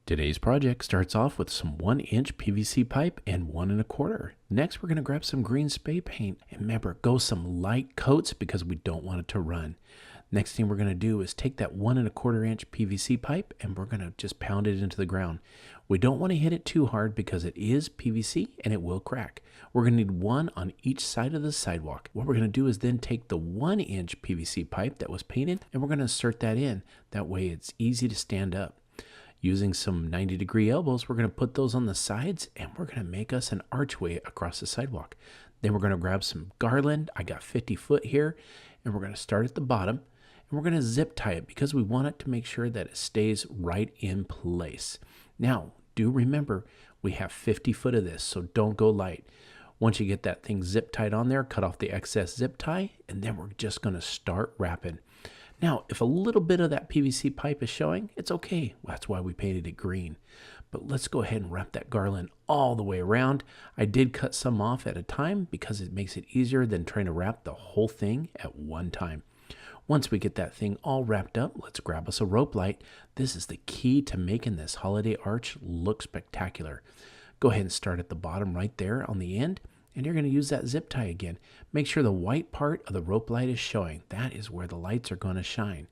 Today's project starts off with some 1-inch PVC pipe and 1 1/4. Next, we're going to grab some green spray paint. And remember, go some light coats because we don't want it to run. Next thing we're going to do is take that 1 1/4-inch PVC pipe and we're going to just pound it into the ground. We don't want to hit it too hard because it is PVC and it will crack. We're going to need one on each side of the sidewalk. What we're going to do is then take the 1-inch PVC pipe that was painted and we're going to insert that in. That way it's easy to stand up. Using some 90-degree elbows, we're going to put those on the sides and we're going to make us an archway across the sidewalk. Then we're going to grab some garland. I got 50 foot here, and we're going to start at the bottom and we're going to zip tie it because we want it to make sure that it stays right in place. Now, do remember, we have 50 foot of this, so don't go light. Once you get that thing zip tied on there, cut off the excess zip tie, and then we're just going to start wrapping. Now, if a little bit of that PVC pipe is showing, it's okay. Well, that's why we painted it green. But let's go ahead and wrap that garland all the way around. I did cut some off at a time because it makes it easier than trying to wrap the whole thing at one time. Once we get that thing all wrapped up, let's grab us a rope light. This is the key to making this holiday arch look spectacular. Go ahead and start at the bottom right there on the end. And you're going to use that zip tie again. Make sure the white part of the rope light is showing. That is where the lights are going to shine.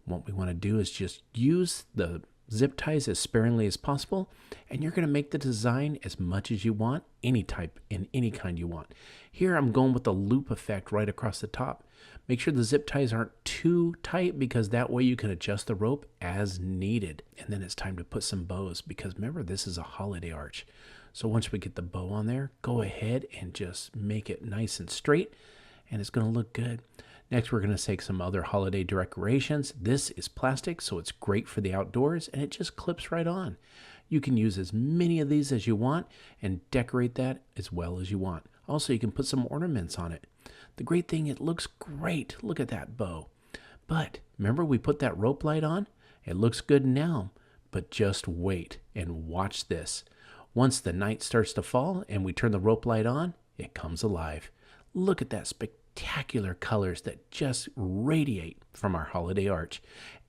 What we want to do is just use the zip ties as sparingly as possible. And you're going to make the design as much as you want, any type and any kind you want. Here I'm going with the loop effect right across the top. Make sure the zip ties aren't too tight because that way you can adjust the rope as needed. And then it's time to put some bows because remember, this is a holiday arch. So once we get the bow on there, go ahead and just make it nice and straight, and it's going to look good. Next, we're going to take some other holiday decorations. This is plastic, so it's great for the outdoors, and it just clips right on. You can use as many of these as you want and decorate that as well as you want. Also, you can put some ornaments on it. The great thing, it looks great. Look at that bow. But remember, we put that rope light on? It looks good now, but just wait and watch this. Once the night starts to fall and we turn the rope light on, it comes alive. Look at that spectacular colors that just radiate from our holiday arch.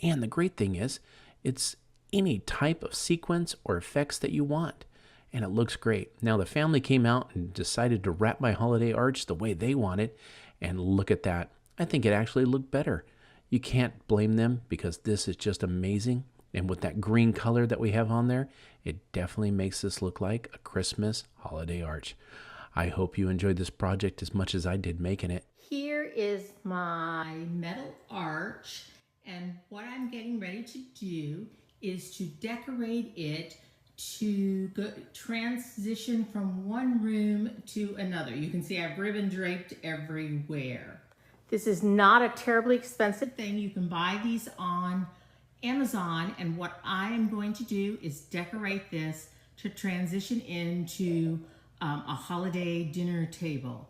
And the great thing is, it's any type of sequence or effects that you want. And it looks great. Now the family came out and decided to wrap my holiday arch the way they wanted. And look at that. I think it actually looked better. You can't blame them because this is just amazing. And with that green color that we have on there, it definitely makes this look like a Christmas holiday arch. I hope you enjoyed this project as much as I did making it. Here is my metal arch, and what I'm getting ready to do is to decorate it to transition from one room to another. You can see I've ribbon draped everywhere. This is not a terribly expensive thing. You can buy these on Amazon, and what I am going to do is decorate this to transition into a holiday dinner table.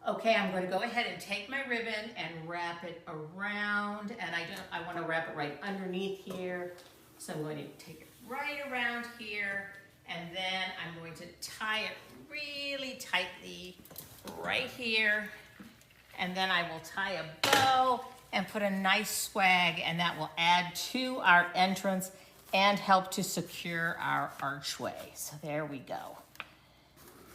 Okay, I'm going to go ahead and take my ribbon and wrap it around, and I want to wrap it right underneath here. So I'm going to take it right around here, and then I'm going to tie it really tightly right here, and then I will tie a bow and put a nice swag, and that will add to our entrance and help to secure our archway. So there we go.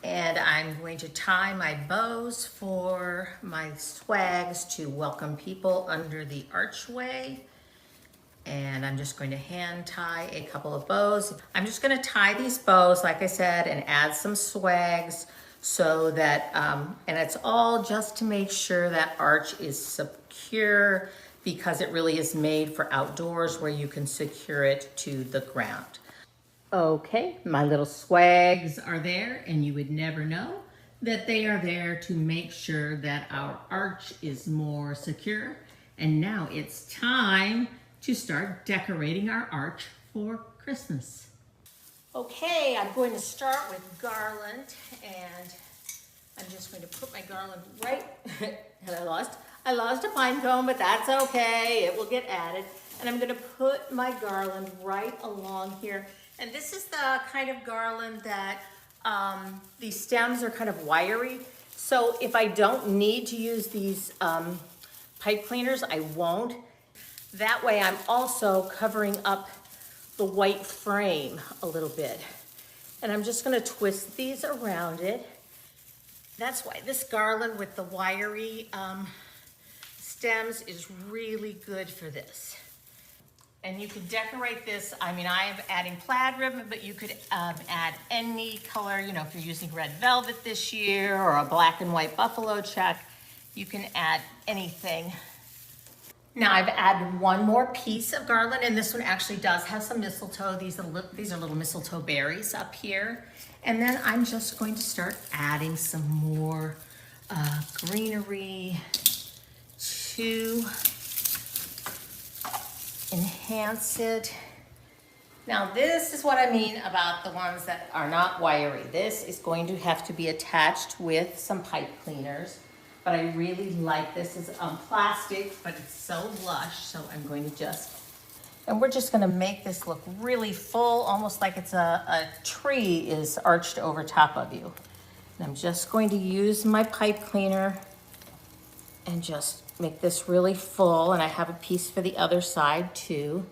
And I'm going to tie my bows for my swags to welcome people under the archway. And I'm just going to hand tie a couple of bows. I'm just going to tie these bows, like I said, and add some swags so that, and it's all just to make sure that arch is secure because it really is made for outdoors where you can secure it to the ground. Okay, my little swags are there, and you would never know that they are there to make sure that our arch is more secure. And now it's time to start decorating our arch for Christmas. Okay, I'm going to start with garland, and I'm just going to put my garland right, and I lost a pine cone, but that's okay, it will get added. And I'm gonna put my garland right along here. And this is the kind of garland that these stems are kind of wiry. So if I don't need to use these pipe cleaners, I won't. That way I'm also covering up the white frame a little bit. And I'm just gonna twist these around it. That's why this garland with the wiry stems is really good for this. And you can decorate this, I mean, I'm adding plaid ribbon, but you could add any color, you know, if you're using red velvet this year or a black and white buffalo check, you can add anything. Now I've added one more piece of garland, and this one actually does have some mistletoe. These are little mistletoe berries up here. And then I'm just going to start adding some more greenery to enhance it. Now this is what I mean about the ones that are not wiry. This is going to have to be attached with some pipe cleaners. But I really like this. It's plastic, but it's so lush. So I'm going to and we're just gonna make this look really full, almost like it's a tree is arched over top of you. And I'm just going to use my pipe cleaner and just make this really full. And I have a piece for the other side too.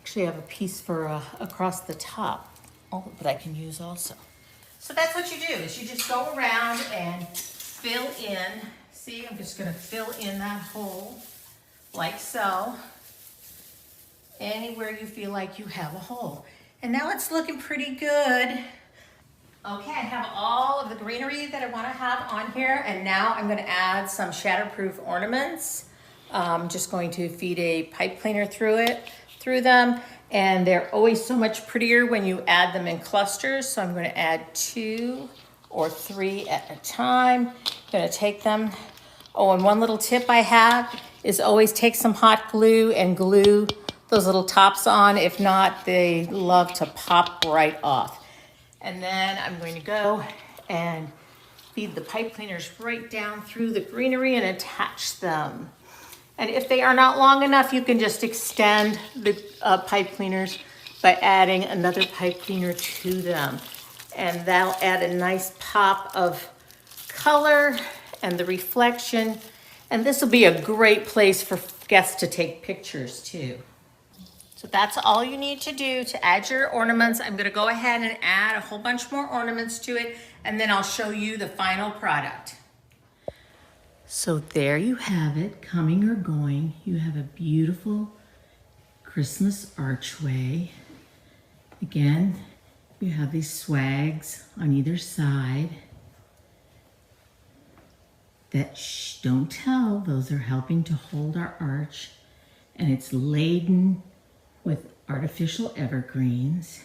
Actually, I have a piece for across the top that I can use also. So that's what you do, is you just go around and fill in. See, I'm just gonna fill in that hole like so. Anywhere you feel like you have a hole. And now it's looking pretty good. Okay, I have all of the greenery that I wanna have on here, and now I'm gonna add some shatterproof ornaments. I'm just going to feed a pipe cleaner through them, and they're always so much prettier when you add them in clusters. So I'm gonna add 2 or 3 at a time. I'm gonna take them. Oh, and one little tip I have is always take some hot glue and glue those little tops on. If not, they love to pop right off. And then I'm going to go and feed the pipe cleaners right down through the greenery and attach them. And if they are not long enough, you can just extend the pipe cleaners by adding another pipe cleaner to them. And that'll add a nice pop of color and the reflection. And this will be a great place for guests to take pictures too. So that's all you need to do to add your ornaments. I'm gonna go ahead and add a whole bunch more ornaments to it, and then I'll show you the final product. So there you have it, coming or going. You have a beautiful Christmas archway. Again, you have these swags on either side that don't tell, those are helping to hold our arch, and it's laden with artificial evergreens.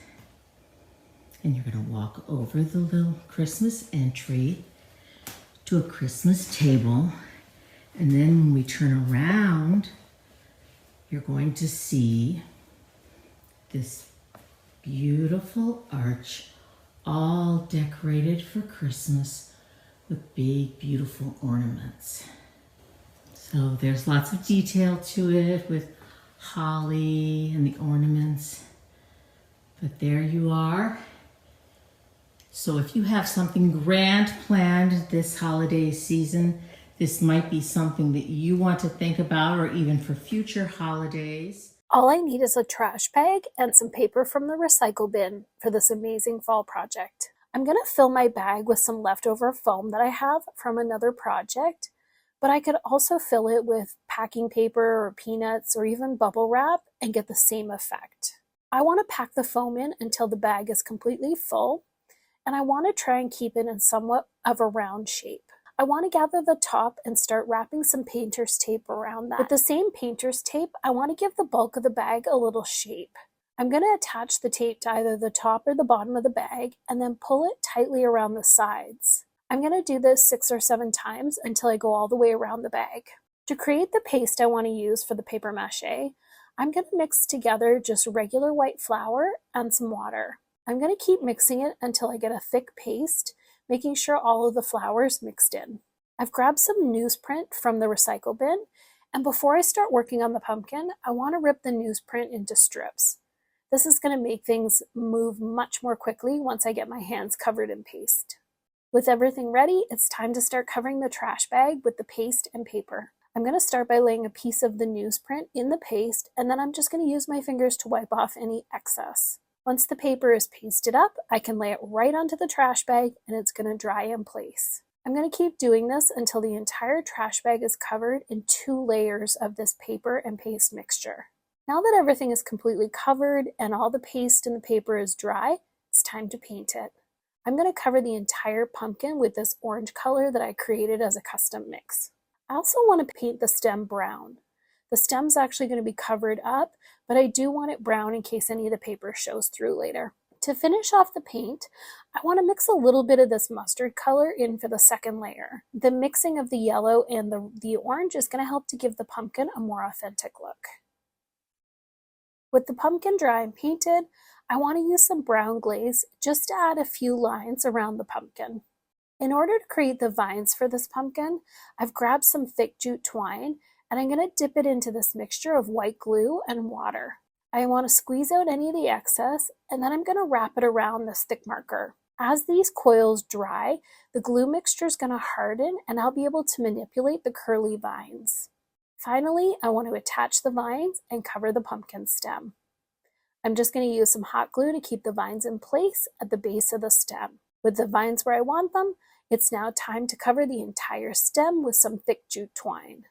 And you're gonna walk over the little Christmas entry to a Christmas table. And then when we turn around, you're going to see this beautiful arch, all decorated for Christmas with big, beautiful ornaments. So there's lots of detail to it with holly and the ornaments. But there you are. So if you have something grand planned this holiday season, this might be something that you want to think about, or even for future holidays. All I need is a trash bag and some paper from the recycle bin for this amazing fall project. I'm going to fill my bag with some leftover foam that I have from another project, but I could also fill it with packing paper or peanuts or even bubble wrap and get the same effect. I want to pack the foam in until the bag is completely full, and I want to try and keep it in somewhat of a round shape. I want to gather the top and start wrapping some painter's tape around that. With the same painter's tape, I want to give the bulk of the bag a little shape. I'm going to attach the tape to either the top or the bottom of the bag and then pull it tightly around the sides. I'm going to do this 6 or 7 times until I go all the way around the bag. To create the paste I want to use for the paper mache, I'm going to mix together just regular white flour and some water. I'm going to keep mixing it until I get a thick paste, making sure all of the flour is mixed in. I've grabbed some newsprint from the recycle bin, and before I start working on the pumpkin, I want to rip the newsprint into strips. This is going to make things move much more quickly once I get my hands covered in paste. With everything ready, it's time to start covering the trash bag with the paste and paper. I'm going to start by laying a piece of the newsprint in the paste, and then I'm just going to use my fingers to wipe off any excess. Once the paper is pasted up, I can lay it right onto the trash bag and it's going to dry in place. I'm going to keep doing this until the entire trash bag is covered in 2 layers of this paper and paste mixture. Now that everything is completely covered and all the paste in the paper is dry, it's time to paint it. I'm going to cover the entire pumpkin with this orange color that I created as a custom mix. I also want to paint the stem brown. The stem's actually going to be covered up, but I do want it brown in case any of the paper shows through later. To finish off the paint, I want to mix a little bit of this mustard color in for the second layer. The mixing of the yellow and the orange is going to help to give the pumpkin a more authentic look. With the pumpkin dry and painted, I want to use some brown glaze just to add a few lines around the pumpkin. In order to create the vines for this pumpkin, I've grabbed some thick jute twine and I'm going to dip it into this mixture of white glue and water. I want to squeeze out any of the excess and then I'm going to wrap it around this thick marker. As these coils dry, the glue mixture is going to harden and I'll be able to manipulate the curly vines. Finally, I want to attach the vines and cover the pumpkin stem. I'm just going to use some hot glue to keep the vines in place at the base of the stem. With the vines where I want them, it's now time to cover the entire stem with some thick jute twine.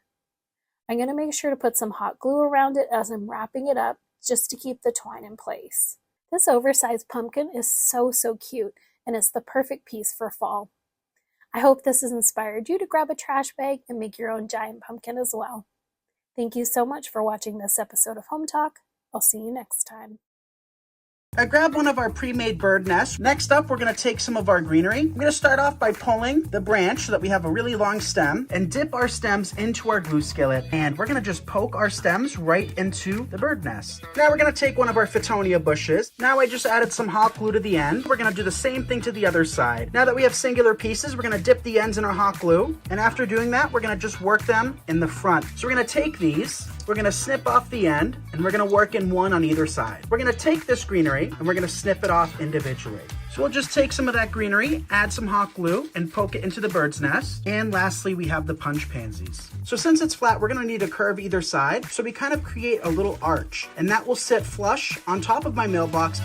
I'm going to make sure to put some hot glue around it as I'm wrapping it up just to keep the twine in place. This oversized pumpkin is so cute and it's the perfect piece for fall. I hope this has inspired you to grab a trash bag and make your own giant pumpkin as well. Thank you so much for watching this episode of Home Talk. I'll see you next time. I grabbed one of our pre-made bird nests. Next up, we're going to take some of our greenery. I'm going to start off by pulling the branch so that we have a really long stem and dip our stems into our glue skillet. And we're going to just poke our stems right into the bird nest. Now we're going to take one of our Fittonia bushes. Now I just added some hot glue to the end. We're going to do the same thing to the other side. Now that we have singular pieces, we're going to dip the ends in our hot glue. And after doing that, we're going to just work them in the front. So we're going to take these, we're going to snip off the end, and we're going to work in one on either side. We're going to take this greenery and we're going to snip it off individually. So we'll just take some of that greenery, add some hot glue, and poke it into the bird's nest. And lastly, we have the punch pansies. So since it's flat, we're going to need a curve either side. So we kind of create a little arch, and that will sit flush on top of my mailbox.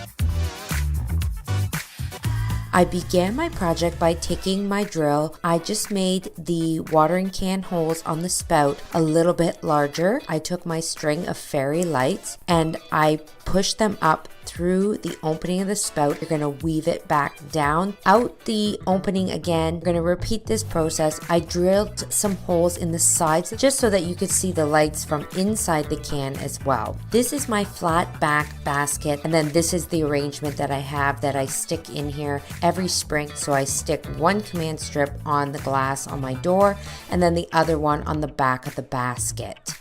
I began my project by taking my drill. I just made the watering can holes on the spout a little bit larger. I took my string of fairy lights and I pushed them up through the opening of the spout. You're going to weave it back down, out the opening again. You're going to repeat this process. I drilled some holes in the sides just so that you could see the lights from inside the can as well. This is my flat back basket, and then this is the arrangement that I have that I stick in here every spring. So I stick one command strip on the glass on my door and then the other one on the back of the basket.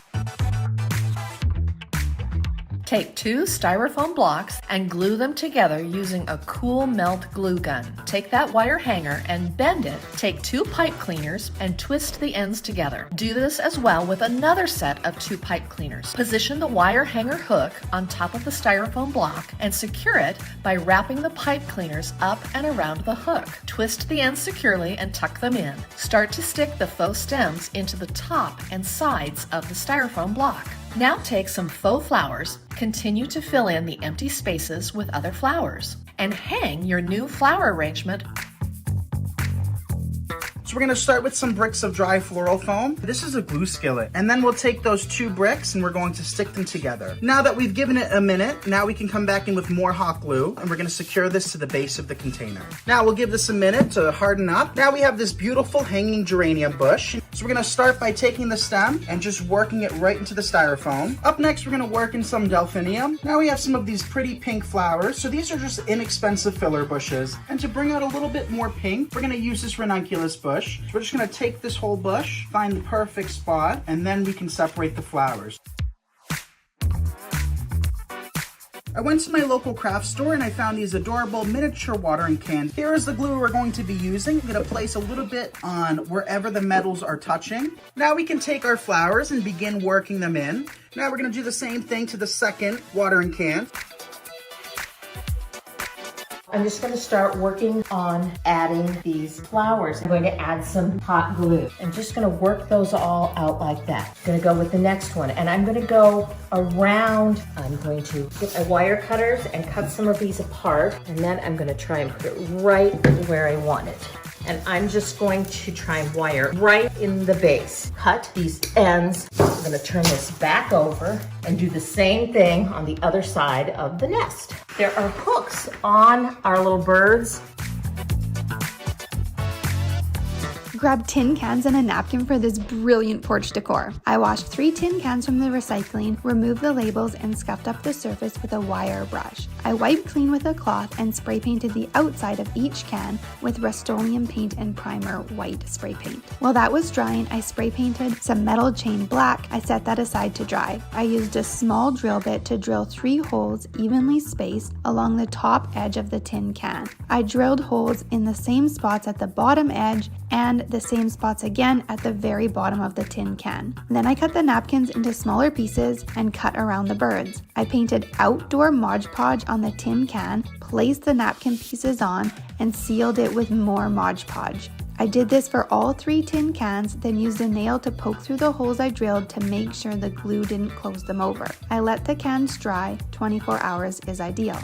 Take 2 styrofoam blocks and glue them together using a cool melt glue gun. Take that wire hanger and bend it. Take 2 pipe cleaners and twist the ends together. Do this as well with another set of 2 pipe cleaners. Position the wire hanger hook on top of the styrofoam block and secure it by wrapping the pipe cleaners up and around the hook. Twist the ends securely and tuck them in. Start to stick the faux stems into the top and sides of the styrofoam block. Now take some faux flowers, continue to fill in the empty spaces with other flowers, and hang your new flower arrangement. So we're going to start with some bricks of dry floral foam. This is a glue skillet. And then we'll take those 2 bricks and we're going to stick them together. Now that we've given it a minute, now we can come back in with more hot glue and we're going to secure this to the base of the container. Now we'll give this a minute to harden up. Now we have this beautiful hanging geranium bush. So we're going to start by taking the stem and just working it right into the styrofoam. Up next, we're going to work in some delphinium. Now we have some of these pretty pink flowers. So these are just inexpensive filler bushes. And to bring out a little bit more pink, we're going to use this ranunculus bush. So we're just going to take this whole bush, find the perfect spot, and then we can separate the flowers. I went to my local craft store and I found these adorable miniature watering cans. Here is the glue we're going to be using. I'm going to place a little bit on wherever the metals are touching. Now we can take our flowers and begin working them in. Now we're going to do the same thing to the second watering can. I'm just going to start working on adding these flowers. I'm going to add some hot glue. I'm just going to work those all out like that. I'm going to go with the next one, and I'm going to go around. I'm going to get my wire cutters and cut some of these apart, and then I'm going to try and put it right where I want it. And I'm just going to try and wire right in the base. Cut these ends. I'm going to turn this back over and do the same thing on the other side of the nest. There are hooks on our little birds. Grab tin cans and a napkin for this brilliant porch decor. I washed 3 tin cans from the recycling, removed the labels, and scuffed up the surface with a wire brush. I wiped clean with a cloth and spray painted the outside of each can with Rust-Oleum paint and primer white spray paint. While that was drying, I spray painted some metal chain black. I set that aside to dry. I used a small drill bit to drill 3 holes evenly spaced along the top edge of the tin can. I drilled holes in the same spots at the bottom edge and the same spots again at the very bottom of the tin can. Then I cut the napkins into smaller pieces and cut around the birds. I painted outdoor Mod Podge on the tin can, placed the napkin pieces on, and sealed it with more Mod Podge. I did this for all 3 tin cans, then used a nail to poke through the holes I drilled to make sure the glue didn't close them over. I let the cans dry. 24 hours is ideal.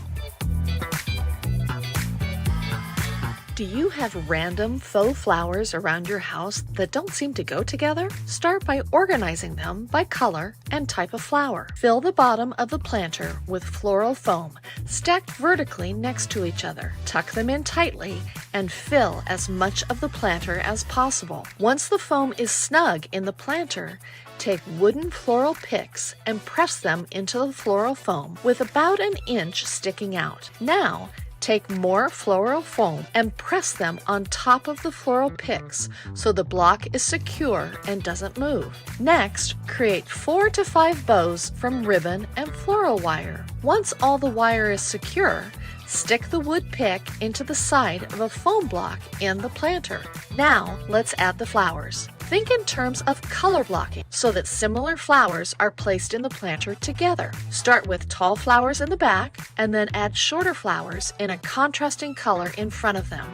Do you have random faux flowers around your house that don't seem to go together? Start by organizing them by color and type of flower. Fill the bottom of the planter with floral foam stacked vertically next to each other. Tuck them in tightly and fill as much of the planter as possible. Once the foam is snug in the planter, take wooden floral picks and press them into the floral foam with about 1 inch sticking out. Now, take more floral foam and press them on top of the floral picks so the block is secure and doesn't move. Next, create 4 to 5 bows from ribbon and floral wire. Once all the wire is secure, stick the wood pick into the side of a foam block in the planter. Now, let's add the flowers. Think in terms of color blocking so that similar flowers are placed in the planter together. Start with tall flowers in the back and then add shorter flowers in a contrasting color in front of them.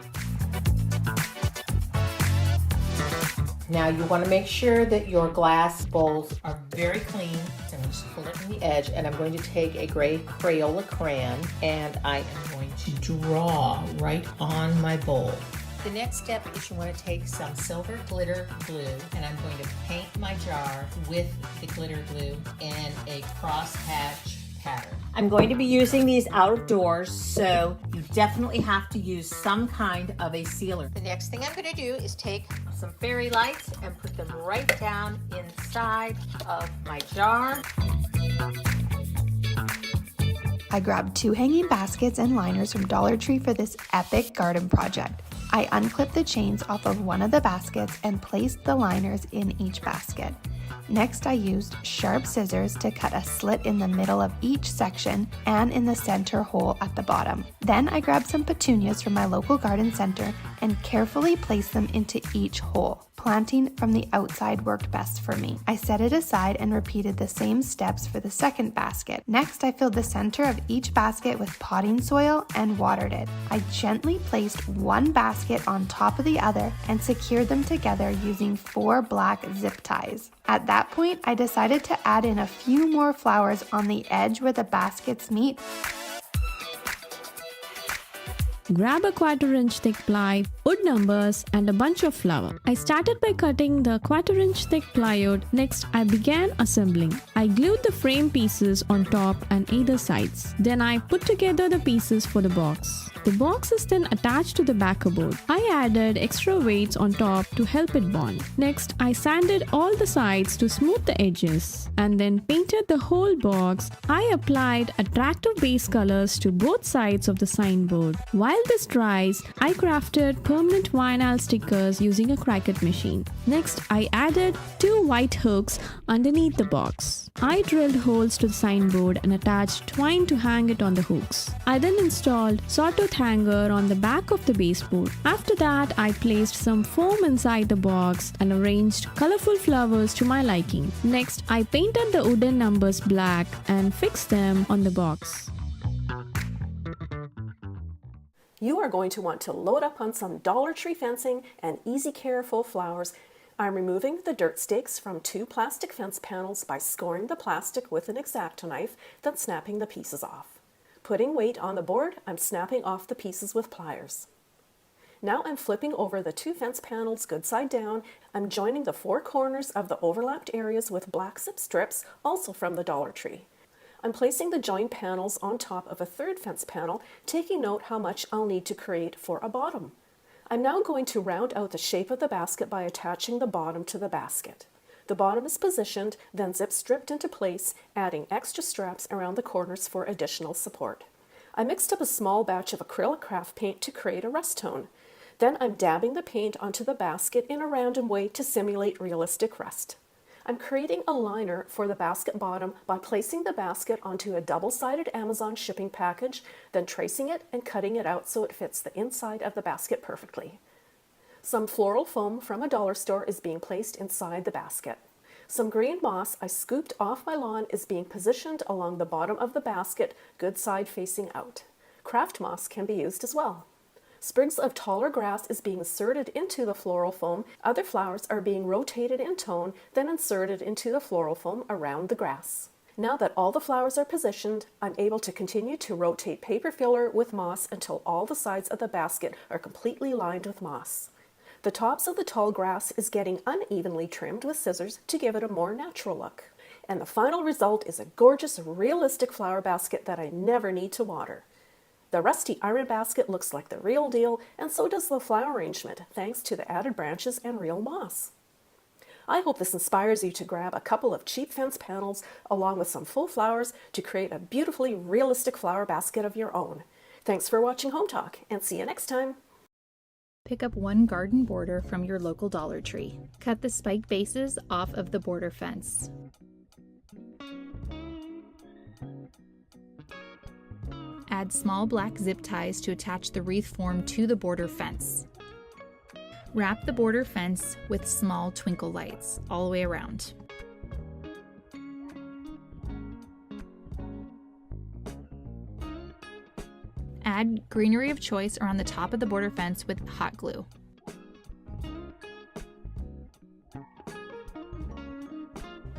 Now you want to make sure that your glass bowls are very clean. So I'm just pull it from the edge, and I'm going to take a gray Crayola crayon and I am going to draw right on my bowl. The next step is you want to take some silver glitter glue, and I'm going to paint my jar with the glitter glue in a crosshatch pattern. I'm going to be using these out of doors, so you definitely have to use some kind of a sealer. The next thing I'm going to do is take some fairy lights and put them right down inside of my jar. I grabbed 2 hanging baskets and liners from Dollar Tree for this epic garden project. I unclipped the chains off of one of the baskets and placed the liners in each basket. Next, I used sharp scissors to cut a slit in the middle of each section and in the center hole at the bottom. Then I grabbed some petunias from my local garden center and carefully placed them into each hole. Planting from the outside worked best for me. I set it aside and repeated the same steps for the second basket. Next, I filled the center of each basket with potting soil and watered it. I gently placed one basket on top of the other and secured them together using 4 black zip ties. At that point, I decided to add in a few more flowers on the edge where the baskets meet. Grab a 1/4 inch thick ply, wood numbers, and a bunch of flour. I started by cutting the 1/4 inch thick plywood. Next, I began assembling. I glued the frame pieces on top and either sides. Then I put together the pieces for the box. The box is then attached to the backer board. I added extra weights on top to help it bond. Next, I sanded all the sides to smooth the edges and then painted the whole box. I applied attractive base colors to both sides of the signboard. While this dries, I crafted permanent vinyl stickers using a Cricut machine. Next, I added 2 white hooks underneath the box. I drilled holes to the signboard and attached twine to hang it on the hooks. I then installed sawtooth hanger on the back of the baseboard. After that, I placed some foam inside the box and arranged colorful flowers to my liking. Next, I painted the wooden numbers black and fixed them on the box. You are going to want to load up on some Dollar Tree fencing and easy care faux flowers. I'm removing the dirt stakes from 2 plastic fence panels by scoring the plastic with an X-Acto knife, then snapping the pieces off. Putting weight on the board, I'm snapping off the pieces with pliers. Now I'm flipping over the 2 fence panels good side down. I'm joining the 4 corners of the overlapped areas with black zip strips, also from the Dollar Tree. I'm placing the joined panels on top of a 3rd fence panel, taking note how much I'll need to create for a bottom. I'm now going to round out the shape of the basket by attaching the bottom to the basket. The bottom is positioned, then zip stripped into place, adding extra straps around the corners for additional support. I mixed up a small batch of acrylic craft paint to create a rust tone. Then I'm dabbing the paint onto the basket in a random way to simulate realistic rust. I'm creating a liner for the basket bottom by placing the basket onto a double-sided Amazon shipping package, then tracing it and cutting it out so it fits the inside of the basket perfectly. Some floral foam from a dollar store is being placed inside the basket. Some green moss I scooped off my lawn is being positioned along the bottom of the basket, good side facing out. Craft moss can be used as well. Sprigs of taller grass is being inserted into the floral foam. Other flowers are being rotated in tone, then inserted into the floral foam around the grass. Now that all the flowers are positioned, I'm able to continue to rotate paper filler with moss until all the sides of the basket are completely lined with moss. The tops of the tall grass is getting unevenly trimmed with scissors to give it a more natural look. And the final result is a gorgeous, realistic flower basket that I never need to water. The rusty iron basket looks like the real deal, and so does the flower arrangement, thanks to the added branches and real moss. I hope this inspires you to grab a couple of cheap fence panels along with some full flowers to create a beautifully realistic flower basket of your own. Thanks for watching Home Talk, and see you next time. Pick up 1 garden border from your local Dollar Tree. Cut the spike bases off of the border fence. Add small black zip ties to attach the wreath form to the border fence. Wrap the border fence with small twinkle lights all the way around. Add greenery of choice around the top of the border fence with hot glue.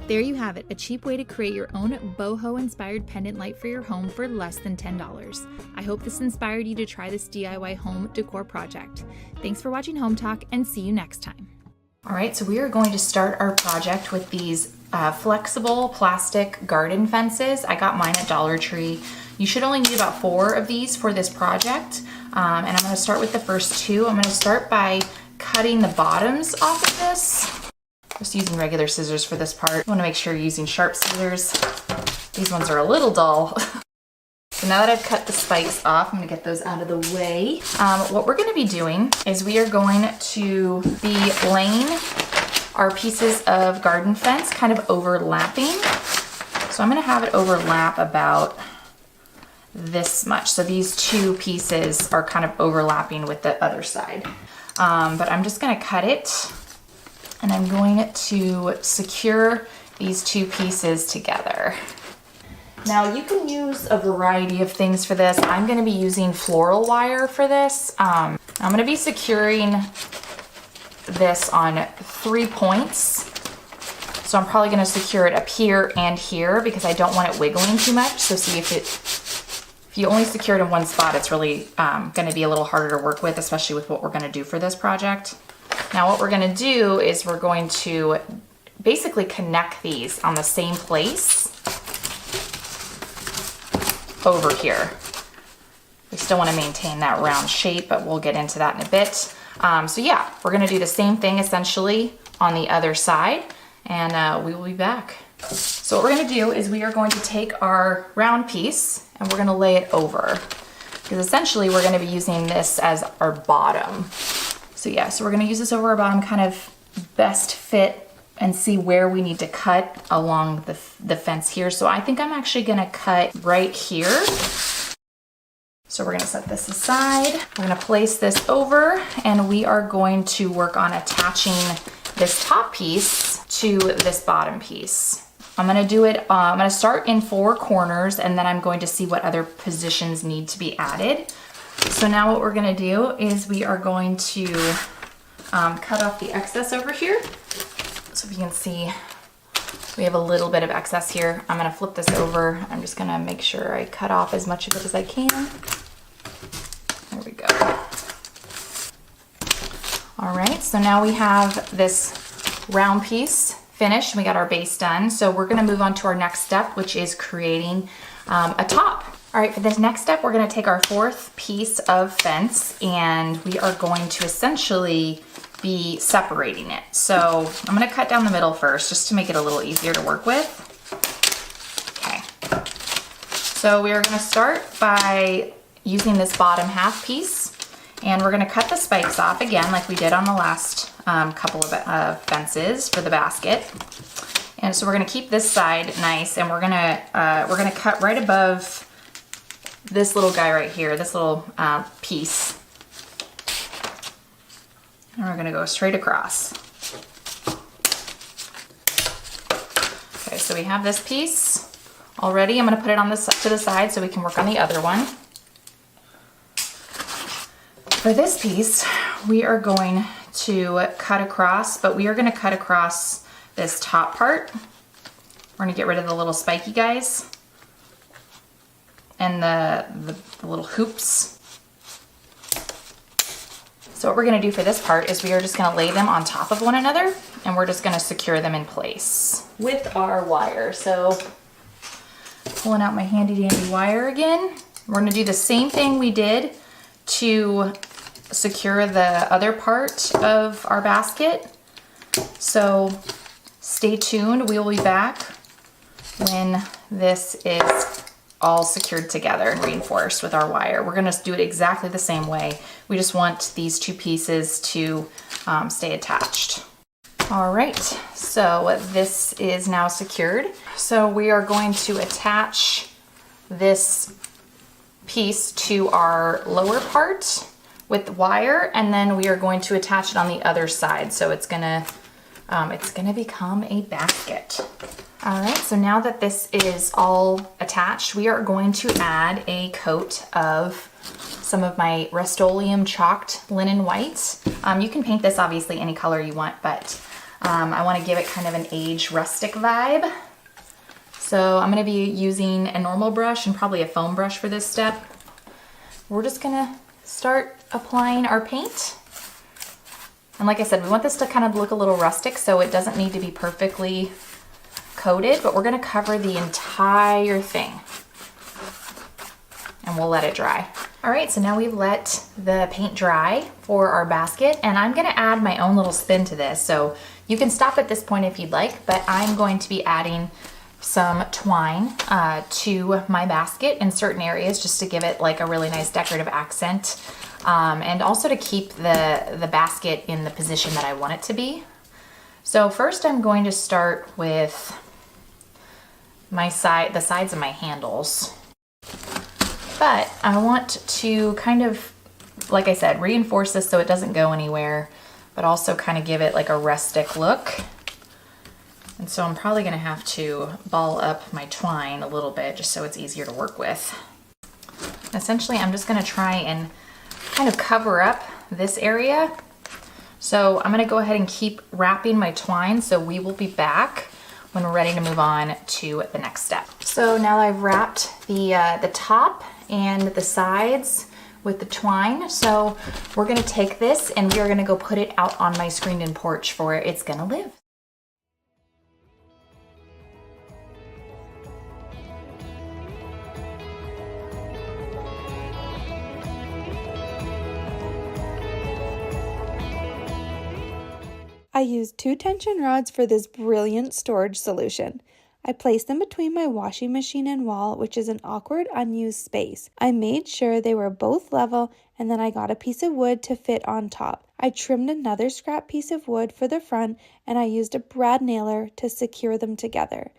There you have it, a cheap way to create your own boho-inspired pendant light for your home for less than $10. I hope this inspired you to try this DIY home decor project. Thanks for watching Home Talk, and see you next time. All right, so we are going to start our project with these flexible plastic garden fences. I got mine at Dollar Tree. You should only need about 4 of these for this project. And I'm gonna start with the first 2. I'm gonna start by cutting the bottoms off of this. Just using regular scissors for this part. You wanna make sure you're using sharp scissors. These ones are a little dull. So now that I've cut the spikes off, I'm gonna get those out of the way. What we're gonna be doing is we are going to be laying our pieces of garden fence kind of overlapping. So I'm gonna have it overlap about this much. So these 2 pieces are kind of overlapping with the other side. But I'm just gonna cut it, and I'm going to secure these 2 pieces together. Now you can use a variety of things for this. I'm gonna be using floral wire for this. I'm gonna be securing this on 3 points. So I'm probably gonna secure it up here and here because I don't want it wiggling too much. So see if you only secure it in one spot, it's really gonna be a little harder to work with, especially with what we're gonna do for this project. Now what we're gonna do is we're going to basically connect these on the same place over here. We still wanna maintain that round shape, but we'll get into that in a bit. So yeah, we're gonna do the same thing essentially on the other side, and we will be back. So what we're gonna do is we are going to take our round piece and we're gonna lay it over, because essentially we're gonna be using this as our bottom. So yeah, so we're gonna use this over our bottom, kind of best fit and see where we need to cut along the fence here. So I think I'm actually gonna cut right here. So we're gonna set this aside. We're gonna place this over, and we are going to work on attaching this top piece to this bottom piece. I'm gonna do it, I'm gonna start in 4 corners, and then I'm going to see what other positions need to be added. So now what we're gonna do is we are going to cut off the excess over here. So if you can see, we have a little bit of excess here. I'm gonna flip this over. I'm just gonna make sure I cut off as much of it as I can. There we go. All right, so now we have this round piece finished. We got our base done. So we're gonna move on to our next step, which is creating a top. All right, for this next step, we're gonna take our fourth piece of fence and we are going to essentially be separating it. So I'm gonna cut down the middle first just to make it a little easier to work with. Okay, so we are gonna start by using this bottom half piece and we're gonna cut the spikes off again like we did on the last couple of fences for the basket. And so we're gonna keep this side nice and we're gonna cut right above this little guy right here, this little piece. And we're gonna go straight across. Okay, so we have this piece already. I'm gonna put it on this to the side so we can work on the other one. For this piece, we are going to cut across, but we are gonna cut across this top part. We're gonna get rid of the little spiky guys and the little hoops. So what we're gonna do for this part is we are just gonna lay them on top of one another and we're just gonna secure them in place with our wire. So pulling out my handy dandy wire again. We're gonna do the same thing we did to secure the other part of our basket. So stay tuned, we will be back when this is all secured together and reinforced with our wire. We're gonna do it exactly the same way. We just want these two pieces to stay attached. All right, so this is now secured. So we are going to attach this piece to our lower part with the wire, and then we are going to attach it on the other side. So it's gonna become a basket. All right, so now that this is all attached, we are going to add a coat of some of my Rust-Oleum chalked linen white. You can paint this obviously any color you want, but I want to give it kind of an aged rustic vibe. So I'm going to be using a normal brush and probably a foam brush for this step. We're just going to start applying our paint. And like I said, we want this to kind of look a little rustic, so it doesn't need to be perfectly coated, but we're gonna cover the entire thing and we'll let it dry. All right, so now we've let the paint dry for our basket and I'm gonna add my own little spin to this. So you can stop at this point if you'd like, but I'm going to be adding some twine to my basket in certain areas just to give it like a really nice decorative accent and also to keep the basket in the position that I want it to be. So first I'm going to start with the sides of my handles. But I want to kind of, like I said, reinforce this so it doesn't go anywhere, but also kind of give it like a rustic look. And so I'm probably gonna have to ball up my twine a little bit just so it's easier to work with. Essentially, I'm just gonna try and kind of cover up this area. So I'm gonna go ahead and keep wrapping my twine, so we will be back when we're ready to move on to the next step. So now that I've wrapped the top and the sides with the twine, so we're gonna take this and we are gonna go put it out on my screened-in porch for where it's gonna live. I used 2 tension rods for this brilliant storage solution. I placed them between my washing machine and wall, which is an awkward, unused space. I made sure they were both level, and then I got a piece of wood to fit on top. I trimmed another scrap piece of wood for the front, and I used a brad nailer to secure them together.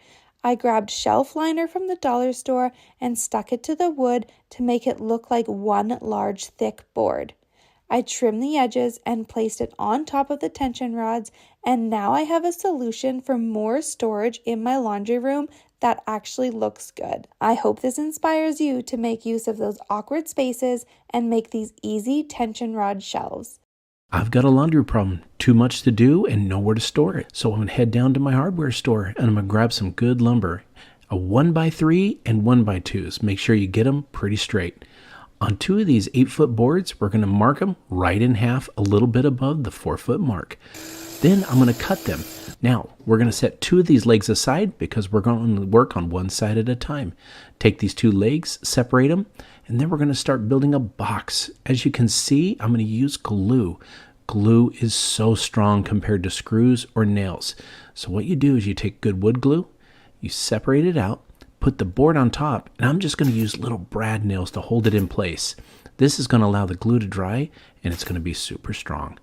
I grabbed shelf liner from the dollar store and stuck it to the wood to make it look like one large thick board. I trimmed the edges and placed it on top of the tension rods, and now I have a solution for more storage in my laundry room that actually looks good. I hope this inspires you to make use of those awkward spaces and make these easy tension rod shelves. I've got a laundry problem, too much to do and nowhere to store it. So I'm gonna head down to my hardware store and I'm gonna grab some good lumber, a 1x3 and 1x2s. Make sure you get them pretty straight. On 2 of these 8-foot boards, we're gonna mark them right in half, a little bit above the 4-foot mark. Then I'm gonna cut them. Now, we're gonna set 2 of these legs aside because we're going to work on one side at a time. Take these 2 legs, separate them, and then we're gonna start building a box. As you can see, I'm gonna use glue. Glue is so strong compared to screws or nails. So what you do is you take good wood glue, you separate it out, put the board on top, and I'm just gonna use little brad nails to hold it in place. This is gonna allow the glue to dry, and it's gonna be super strong.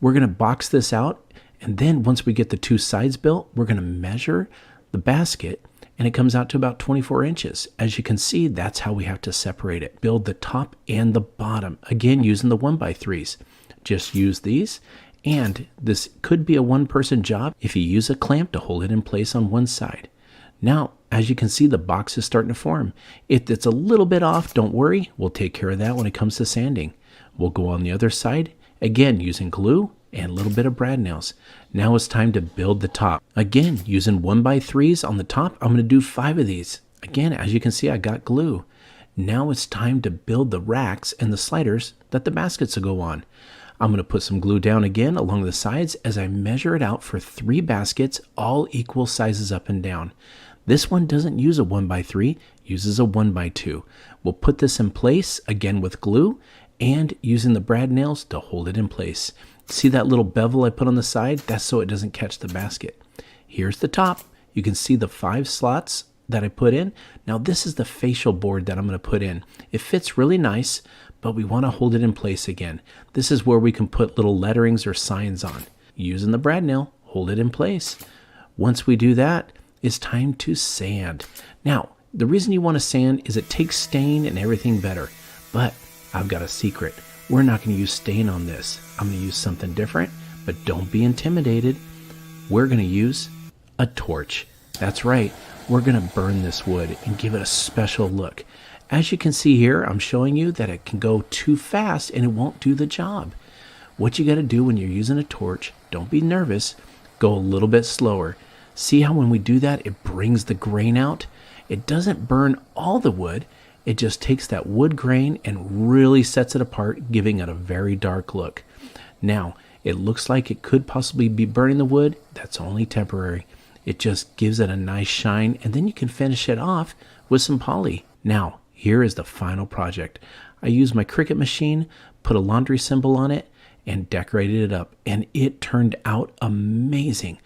We're gonna box this out, and then once we get the 2 sides built, we're gonna measure the basket, and it comes out to about 24 inches. As you can see, that's how we have to separate it. Build the top and the bottom, again using the 1x3s. Just use these, and this could be a one-person job if you use a clamp to hold it in place on one side. Now, as you can see, the box is starting to form. If it's a little bit off, don't worry. We'll take care of that when it comes to sanding. We'll go on the other side, again using glue and a little bit of brad nails. Now it's time to build the top. Again, using 1x3s on the top, I'm gonna do 5 of these. Again, as you can see, I got glue. Now it's time to build the racks and the sliders that the baskets will go on. I'm gonna put some glue down again along the sides as I measure it out for 3 baskets, all equal sizes up and down. This one doesn't use a 1x3, uses a 1x2. We'll put this in place again with glue and using the brad nails to hold it in place. See that little bevel I put on the side? That's so it doesn't catch the basket. Here's the top. You can see the 5 slots that I put in. Now this is the facial board that I'm going to put in. It fits really nice, but we want to hold it in place again. This is where we can put little letterings or signs on. Using the brad nail, hold it in place. Once we do that, it's time to sand. Now, the reason you want to sand is it takes stain and everything better. But I've got a secret. We're not going to use stain on this. I'm going to use something different, but don't be intimidated. We're going to use a torch. That's right. We're going to burn this wood and give it a special look. As you can see here, I'm showing you that it can go too fast and it won't do the job. What you got to do when you're using a torch, don't be nervous, go a little bit slower. See how when we do that, it brings the grain out? It doesn't burn all the wood. It just takes that wood grain and really sets it apart, giving it a very dark look. Now, it looks like it could possibly be burning the wood. That's only temporary. It just gives it a nice shine, and then you can finish it off with some poly. Now, here is the final project. I used my Cricut machine, put a laundry symbol on it, and decorated it up, and it turned out amazing.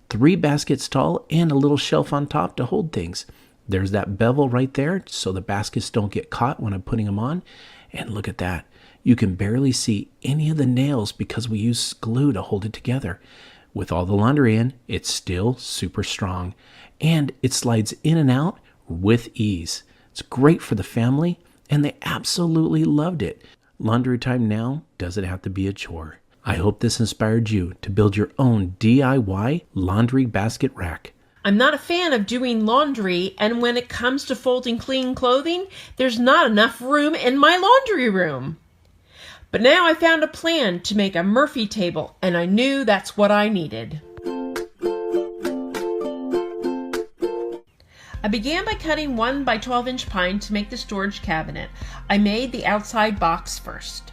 3 baskets tall and a little shelf on top to hold things. There's that bevel right there so the baskets don't get caught when I'm putting them on. And look at that. You can barely see any of the nails because we use glue to hold it together. With all the laundry in, it's still super strong. And it slides in and out with ease. It's great for the family, and they absolutely loved it. Laundry time now doesn't have to be a chore. I hope this inspired you to build your own DIY laundry basket rack. I'm not a fan of doing laundry, and when it comes to folding clean clothing, there's not enough room in my laundry room. But now I found a plan to make a Murphy table, and I knew that's what I needed. I began by cutting 1 by 12 inch pine to make the storage cabinet. I made the outside box first.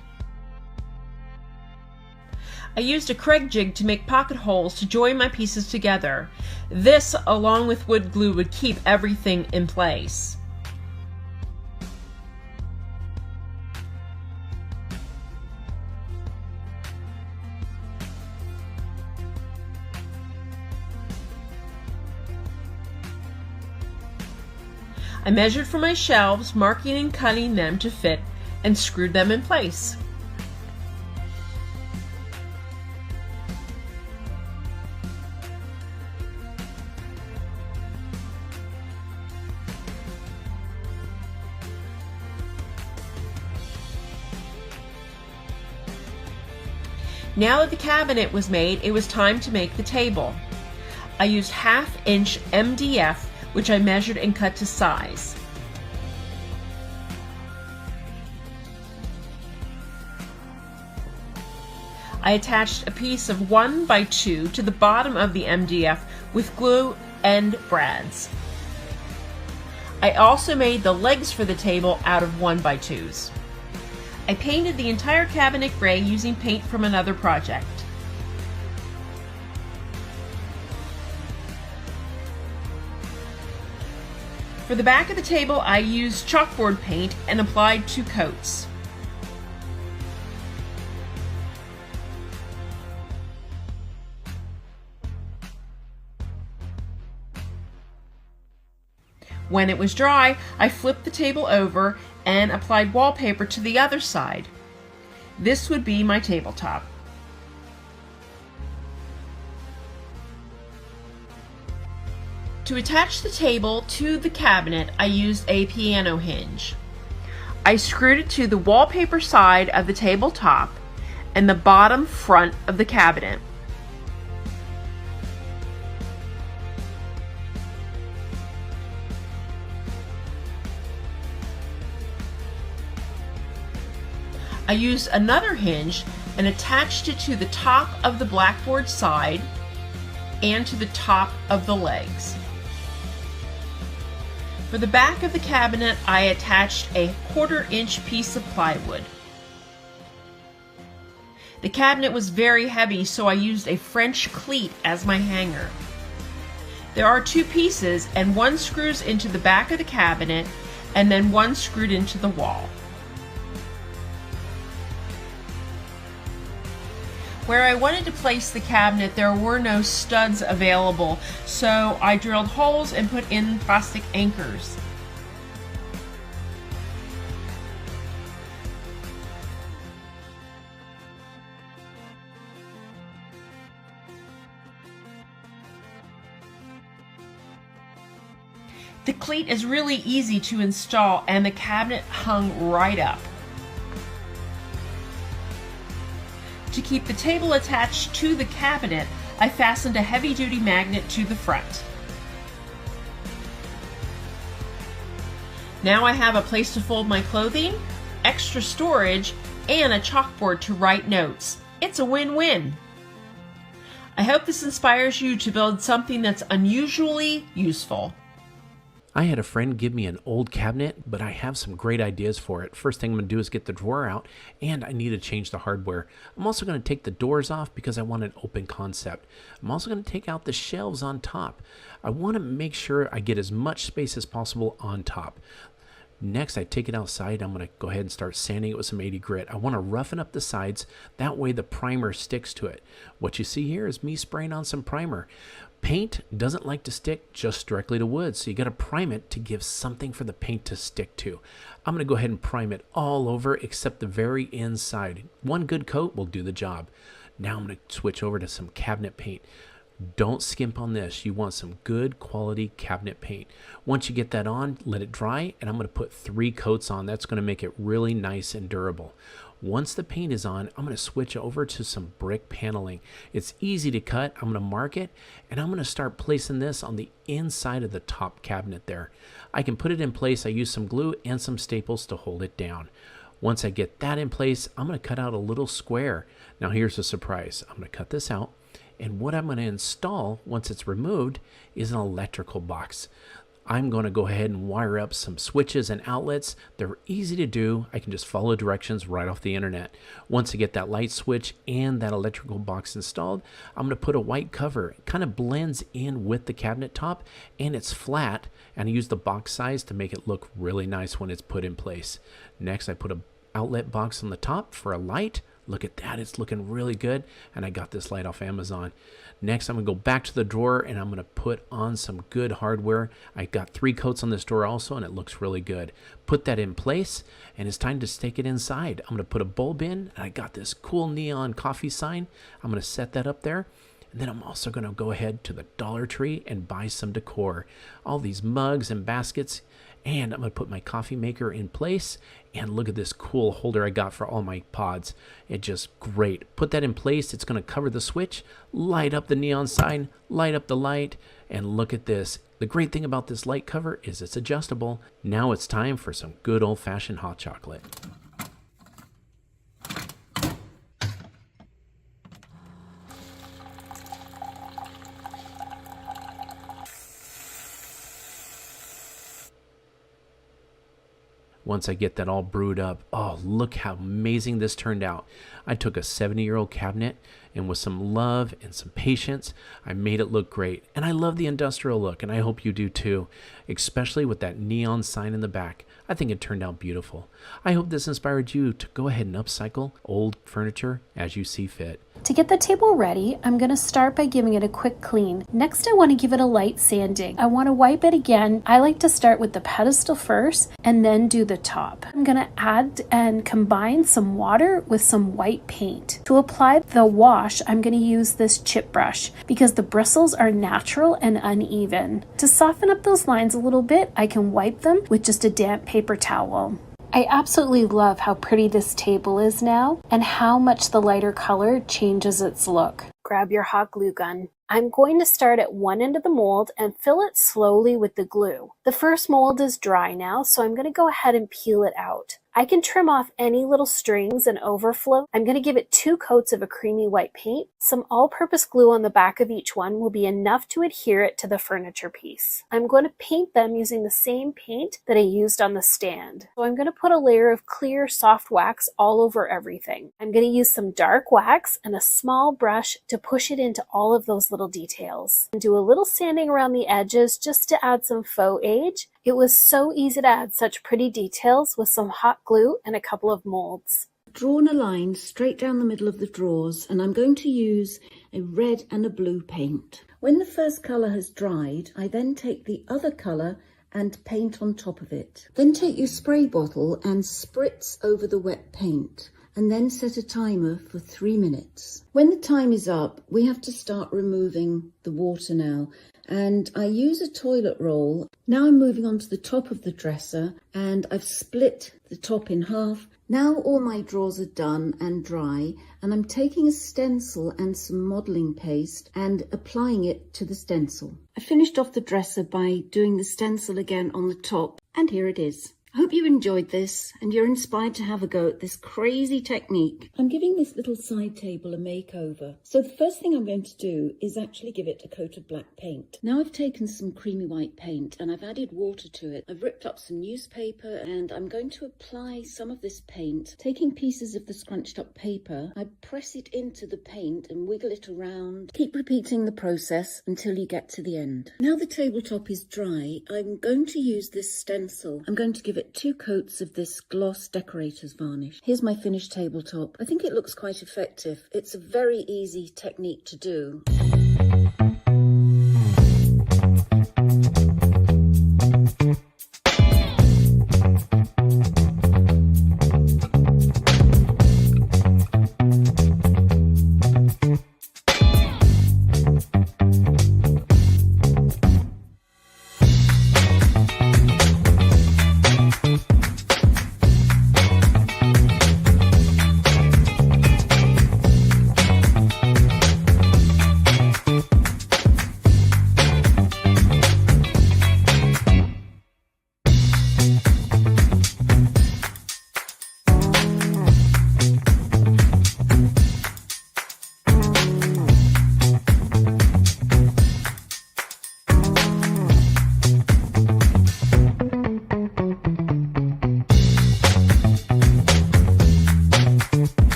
I used a Craig jig to make pocket holes to join my pieces together. This, along with wood glue, would keep everything in place. I measured for my shelves, marking and cutting them to fit, and screwed them in place. Now that the cabinet was made, it was time to make the table. I used 1/2 inch MDF which I measured and cut to size. I attached a piece of 1x2 to the bottom of the MDF with glue and brads. I also made the legs for the table out of 1x2s. I painted the entire cabinet gray using paint from another project. For the back of the table, I used chalkboard paint and applied 2 coats. When it was dry, I flipped the table over and applied wallpaper to the other side. This would be my tabletop. To attach the table to the cabinet, I used a piano hinge. I screwed it to the wallpaper side of the tabletop and the bottom front of the cabinet. I used another hinge and attached it to the top of the blackboard side and to the top of the legs. For the back of the cabinet, I attached a 1/4-inch piece of plywood. The cabinet was very heavy, so I used a French cleat as my hanger. There are 2 pieces, and one screws into the back of the cabinet and then one screwed into the wall. Where I wanted to place the cabinet, there were no studs available, so I drilled holes and put in plastic anchors. The cleat is really easy to install, and the cabinet hung right up. To keep the table attached to the cabinet, I fastened a heavy-duty magnet to the front. Now I have a place to fold my clothing, extra storage, and a chalkboard to write notes. It's a win-win. I hope this inspires you to build something that's unusually useful. I had a friend give me an old cabinet, but I have some great ideas for it. First thing I'm going to do is get the drawer out, and I need to change the hardware. I'm also going to take the doors off because I want an open concept. I'm also going to take out the shelves on top. I want to make sure I get as much space as possible on top. Next, I take it outside. I'm going to go ahead and start sanding it with some 80 grit. I want to roughen up the sides. That way the primer sticks to it. What you see here is me spraying on some primer. Paint doesn't like to stick just directly to wood, so you got to prime it to give something for the paint to stick to. I'm going to go ahead and prime it all over except the very inside. One good coat will do the job. Now I'm going to switch over to some cabinet paint. Don't skimp on this. You want some good quality cabinet paint. Once you get that on, let it dry, and I'm going to put 3 coats on. That's going to make it really nice and durable. Once the paint is on, I'm going to switch over to some brick paneling. It's easy to cut. I'm going to mark it, and I'm going to start placing this on the inside of the top cabinet there. I can put it in place. I use some glue and some staples to hold it down. Once I get that in place, I'm going to cut out a little square. Now here's a surprise. I'm going to cut this out, and what I'm going to install once it's removed is an electrical box. I'm going to go ahead and wire up some switches and outlets. They're easy to do. I can just follow directions right off the internet. Once I get that light switch and that electrical box installed, I'm going to put a white cover. It kind of blends in with the cabinet top, and it's flat, and I use the box size to make it look really nice when it's put in place. Next, I put an outlet box on the top for a light. Look at that, it's looking really good, and I got this light off Amazon. Next, I'm going to go back to the drawer, and I'm going to put on some good hardware. I got 3 coats on this drawer also, and it looks really good. Put that in place, and it's time to stick it inside. I'm going to put a bulb in, and I got this cool neon coffee sign. I'm going to set that up there. And then I'm also going to go ahead to the Dollar Tree and buy some decor. All these mugs and baskets. And I'm going to put my coffee maker in place. And look at this cool holder I got for all my pods. It's just great. Put that in place. It's going to cover the switch, light up the neon sign, light up the light, and look at this. The great thing about this light cover is it's adjustable. Now it's time for some good old-fashioned hot chocolate. Once I get that all brewed up, oh, look how amazing this turned out. I took a 70-year-old cabinet, and with some love and some patience, I made it look great. And I love the industrial look, and I hope you do too, especially with that neon sign in the back. I think it turned out beautiful. I hope this inspired you to go ahead and upcycle old furniture as you see fit. To get the table ready, I'm going to start by giving it a quick clean. Next, I want to give it a light sanding. I want to wipe it again. I like to start with the pedestal first and then do the top. I'm going to add and combine some water with some white paint. To apply the wash, I'm going to use this chip brush because the bristles are natural and uneven. To soften up those lines a little bit, I can wipe them with just a damp paper towel. I absolutely love how pretty this table is now and how much the lighter color changes its look. Grab your hot glue gun. I'm going to start at one end of the mold and fill it slowly with the glue. The first mold is dry now, so I'm going to go ahead and peel it out. I can trim off any little strings and overflow. I'm going to give it 2 coats of a creamy white paint. Some all-purpose glue on the back of each one will be enough to adhere it to the furniture piece. I'm going to paint them using the same paint that I used on the stand. So I'm going to put a layer of clear, soft wax all over everything. I'm going to use some dark wax and a small brush to push it into all of those little details. And do a little sanding around the edges just to add some faux age. It was so easy to add such pretty details with some hot glue and a couple of molds. Drawn a line straight down the middle of the drawers, and I'm going to use a red and a blue paint. When the first colour has dried, I then take the other colour and paint on top of it. Then take your spray bottle and spritz over the wet paint, and then set a timer for 3 minutes. When the time is up, we have to start removing the water now. And I use a toilet roll. Now I'm moving on to the top of the dresser, and I've split the top in half. Now all my drawers are done and dry, and I'm taking a stencil and some modelling paste and applying it to the stencil. I finished off the dresser by doing the stencil again on the top, and here it is. I hope you enjoyed this and you're inspired to have a go at this crazy technique. I'm giving this little side table a makeover. So the first thing I'm going to do is actually give it a coat of black paint. Now I've taken some creamy white paint and I've added water to it. I've ripped up some newspaper and I'm going to apply some of this paint. Taking pieces of the scrunched up paper, I press it into the paint and wiggle it around. Keep repeating the process until you get to the end. Now the tabletop is dry, I'm going to use this stencil. I'm going to give it 2 coats of this gloss decorator's varnish. Here's my finished tabletop. I think it looks quite effective. It's a very easy technique to do.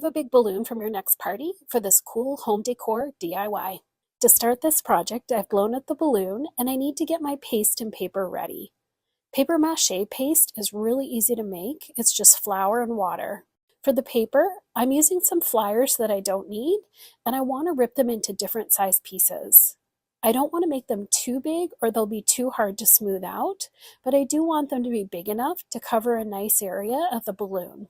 Save a big balloon from your next party for this cool home decor DIY. To start this project, I've blown up the balloon and I need to get my paste and paper ready. Paper mache paste is really easy to make. It's just flour and water. For the paper, I'm using some flyers that I don't need, and I want to rip them into different size pieces. I don't want to make them too big or they'll be too hard to smooth out, but I do want them to be big enough to cover a nice area of the balloon.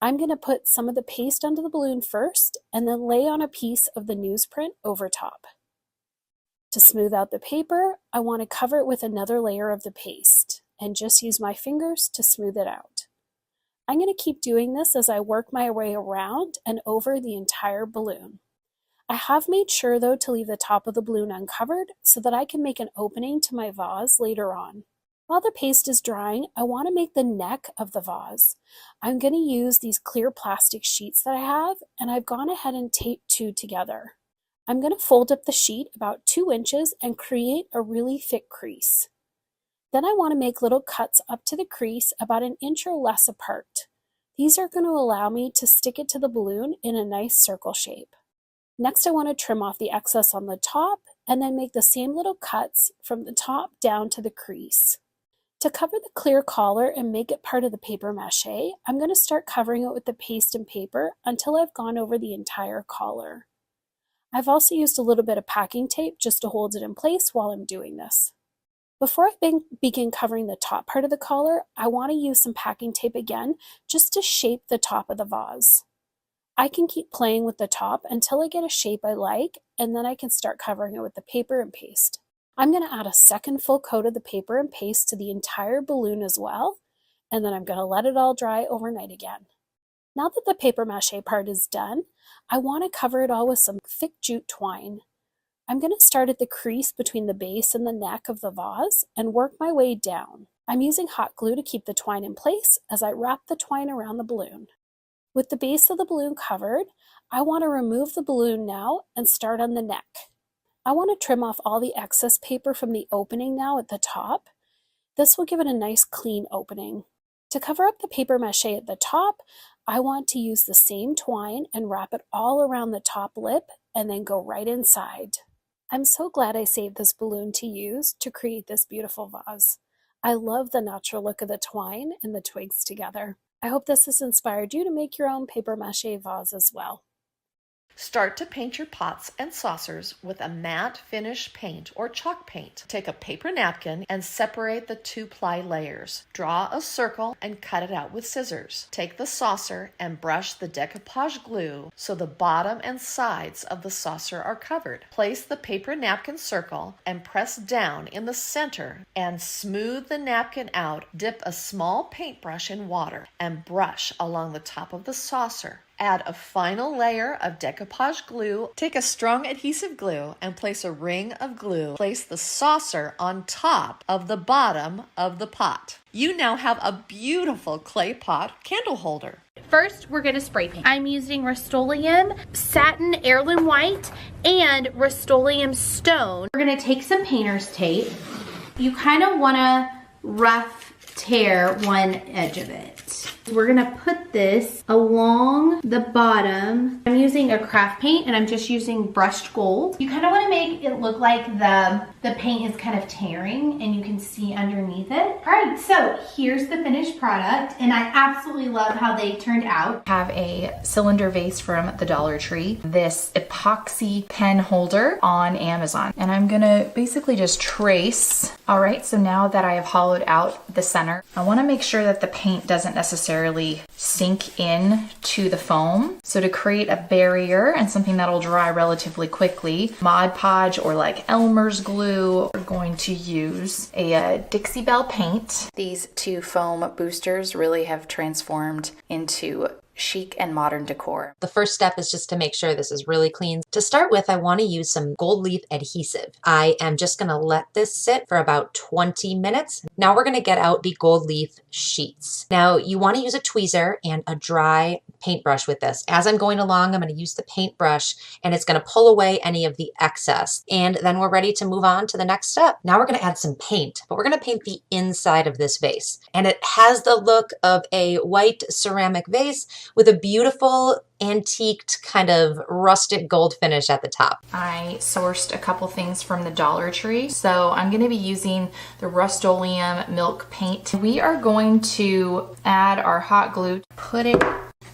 I'm going to put some of the paste onto the balloon first and then lay on a piece of the newsprint over top. To smooth out the paper, I want to cover it with another layer of the paste and just use my fingers to smooth it out. I'm going to keep doing this as I work my way around and over the entire balloon. I have made sure though to leave the top of the balloon uncovered so that I can make an opening to my vase later on. While the paste is drying, I want to make the neck of the vase. I'm going to use these clear plastic sheets that I have, and I've gone ahead and taped 2 together. I'm going to fold up the sheet about 2 inches and create a really thick crease. Then I want to make little cuts up to the crease about 1 inch or less apart. These are going to allow me to stick it to the balloon in a nice circle shape. Next, I want to trim off the excess on the top and then make the same little cuts from the top down to the crease. To cover the clear collar and make it part of the paper mache, I'm going to start covering it with the paste and paper until I've gone over the entire collar. I've also used a little bit of packing tape just to hold it in place while I'm doing this. Before I begin covering the top part of the collar, I want to use some packing tape again just to shape the top of the vase. I can keep playing with the top until I get a shape I like, and then I can start covering it with the paper and paste. I'm going to add a second full coat of the paper and paste to the entire balloon as well, and then I'm going to let it all dry overnight again. Now that the paper mache part is done, I want to cover it all with some thick jute twine. I'm going to start at the crease between the base and the neck of the vase and work my way down. I'm using hot glue to keep the twine in place as I wrap the twine around the balloon. With the base of the balloon covered, I want to remove the balloon now and start on the neck. I want to trim off all the excess paper from the opening now at the top. This will give it a nice clean opening. To cover up the paper mache at the top, I want to use the same twine and wrap it all around the top lip and then go right inside. I'm so glad I saved this balloon to use to create this beautiful vase. I love the natural look of the twine and the twigs together. I hope this has inspired you to make your own paper mache vase as well. Start to paint your pots and saucers with a matte finish paint or chalk paint. Take a paper napkin and separate the 2-ply layers. Draw a circle and cut it out with scissors. Take the saucer and brush the decoupage glue so the bottom and sides of the saucer are covered. Place the paper napkin circle and press down in the center and smooth the napkin out. Dip a small paintbrush in water and brush along the top of the saucer. Add a final layer of decoupage glue. Take a strong adhesive glue and place a ring of glue. Place the saucer on top of the bottom of the pot. You now have a beautiful clay pot candle holder. First, we're going to spray paint. I'm using Rust-Oleum Satin Heirloom White and Rust-Oleum Stone. We're going to take some painter's tape. You kind of want to rough tear one edge of it. We're gonna put this along the bottom. I'm using a craft paint and I'm just using brushed gold. You kind of want to make it look like the paint is kind of tearing and you can see underneath it. All right, so here's the finished product and I absolutely love how they turned out. I have a cylinder vase from the Dollar Tree, this epoxy pen holder on Amazon, and I'm gonna basically just trace. All right, so now that I have hollowed out the center, I want to make sure that the paint doesn't necessarily sink in to the foam. So to create a barrier and something that'll dry relatively quickly, Mod Podge or like Elmer's glue, we're going to use a Dixie Belle paint. These 2 foam boosters really have transformed into chic and modern decor. The first step is just to make sure this is really clean. To start with, I want to use some gold leaf adhesive. I am just going to let this sit for about 20 minutes. Now we're going to get out the gold leaf sheets. Now you want to use a tweezer and a dry paintbrush with this. As I'm going along, I'm going to use the paintbrush and it's going to pull away any of the excess. And then we're ready to move on to the next step. Now we're going to add some paint, but we're going to paint the inside of this vase. And it has the look of a white ceramic vase with a beautiful antiqued kind of rustic gold finish at the top. I sourced a couple things from the Dollar Tree. So I'm going to be using the Rust-Oleum milk paint. We are going to add our hot glue, put it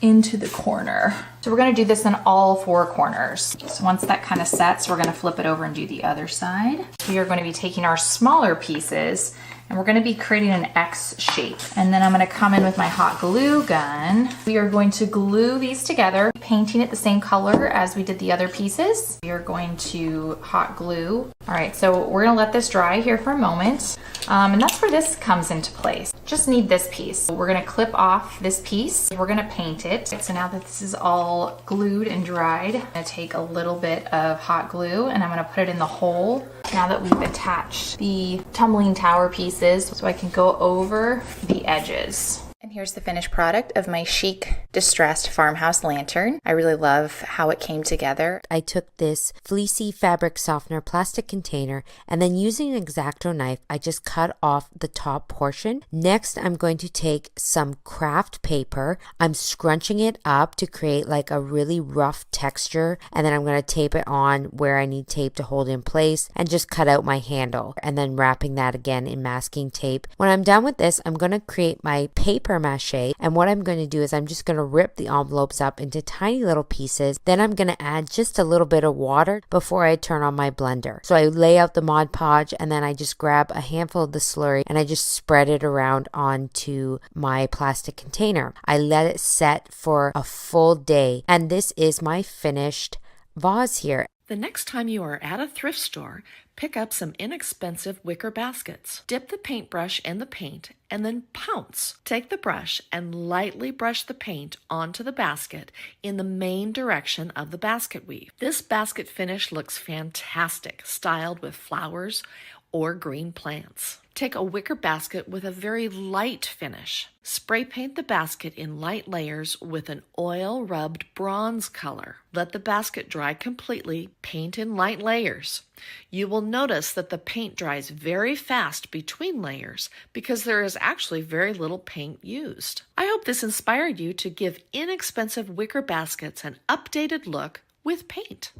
into the corner. So we're going to do this in all 4 corners. So once that kind of sets, we're going to flip it over and do the other side. We are going to be taking our smaller pieces and we're going to be creating an X shape. And then I'm going to come in with my hot glue gun. We are going to glue these together, painting it the same color as we did the other pieces. We are going to hot glue. All right, so we're going to let this dry here for a moment. And that's where this comes into place. Just need this piece. We're going to clip off this piece. We're going to paint it. So now that this is all glued and dried, I'm going to take a little bit of hot glue and I'm going to put it in the hole. Now that we've attached the tumbling tower pieces, so I can go over the edges. And here's the finished product of my chic distressed farmhouse lantern. I really love how it came together. I took this fleecy fabric softener plastic container and then using an X-Acto knife, I just cut off the top portion. Next, I'm going to take some craft paper. I'm scrunching it up to create like a really rough texture and then I'm going to tape it on where I need tape to hold in place and just cut out my handle and then wrapping that again in masking tape. When I'm done with this, I'm going to create my paper mache, and what I'm going to do is I'm just going to rip the envelopes up into tiny little pieces. Then I'm going to add just a little bit of water before I turn on my blender. So I lay out the Mod Podge and then I just grab a handful of the slurry and I just spread it around onto my plastic container. I let it set for a full day and this is my finished vase here. The next time you are at a thrift store, pick up some inexpensive wicker baskets. Dip the paintbrush in the paint and then pounce. Take the brush and lightly brush the paint onto the basket in the main direction of the basket weave. This basket finish looks fantastic, styled with flowers or green plants. Take a wicker basket with a very light finish. Spray paint the basket in light layers with an oil-rubbed bronze color. Let the basket dry completely. Paint in light layers. You will notice that the paint dries very fast between layers because there is actually very little paint used. I hope this inspired you to give inexpensive wicker baskets an updated look with paint.